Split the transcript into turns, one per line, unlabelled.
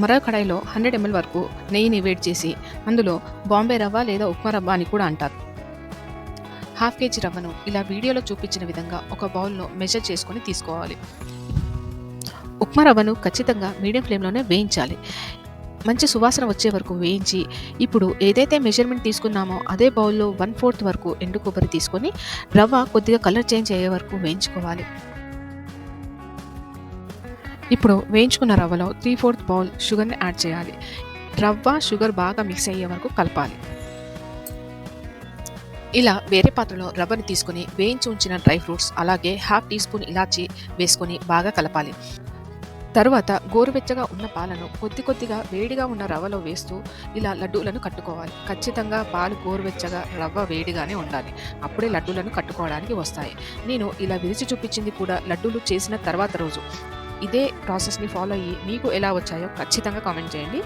మరో కడాయిలో 100 ml వరకు నెయ్యిని వేడి చేసి అందులో బాంబే రవ్వ లేదా ఉప్మా రవ్వ అని కూడా అంటారు. 1/2 kg రవ్వను ఇలా వీడియోలో చూపించిన విధంగా ఒక బౌల్లో మెజర్ చేసుకొని తీసుకోవాలి. ఉప్మా రవ్వను ఖచ్చితంగా మీడియం ఫ్లేమ్లోనే వేయించాలి. మంచి సువాసన వచ్చే వరకు వేయించి ఇప్పుడు ఏదైతే మెజర్మెంట్ తీసుకున్నామో అదే బౌల్లో 1/4 వరకు ఎండు కొబ్బరి తీసుకొని రవ్వ కొద్దిగా కలర్ చేంజ్ అయ్యే వరకు వేయించుకోవాలి. ఇప్పుడు వేయించుకున్న రవ్వలో 3/4 బౌల్ షుగర్ని యాడ్ చేయాలి. రవ్వ షుగర్ బాగా మిక్స్ అయ్యే వరకు కలపాలి. ఇలా వేరే పాత్రలో రవ్వని తీసుకుని వేయించి ఉంచిన డ్రై ఫ్రూట్స్ అలాగే 1/2 టీ స్పూన్ ఇలాచి వేసుకొని బాగా కలపాలి. తరువాత గోరువెచ్చగా ఉన్న పాలను కొద్ది కొద్దిగా వేడిగా ఉన్న రవ్వలో వేస్తూ ఇలా లడ్డూలను కట్టుకోవాలి. ఖచ్చితంగా పాలు గోరువెచ్చగా రవ్వ వేడిగానే ఉండాలి. అప్పుడే లడ్డూలను కట్టుకోవడానికి వస్తాయి. నేను ఇలా విరిచి చూపించింది కూడా లడ్డూలు చేసిన తర్వాత రోజు. ఇదే ప్రాసెస్ని ఫాలో అయ్యి మీకు ఎలా వచ్చాయో ఖచ్చితంగా కామెంట్ చేయండి.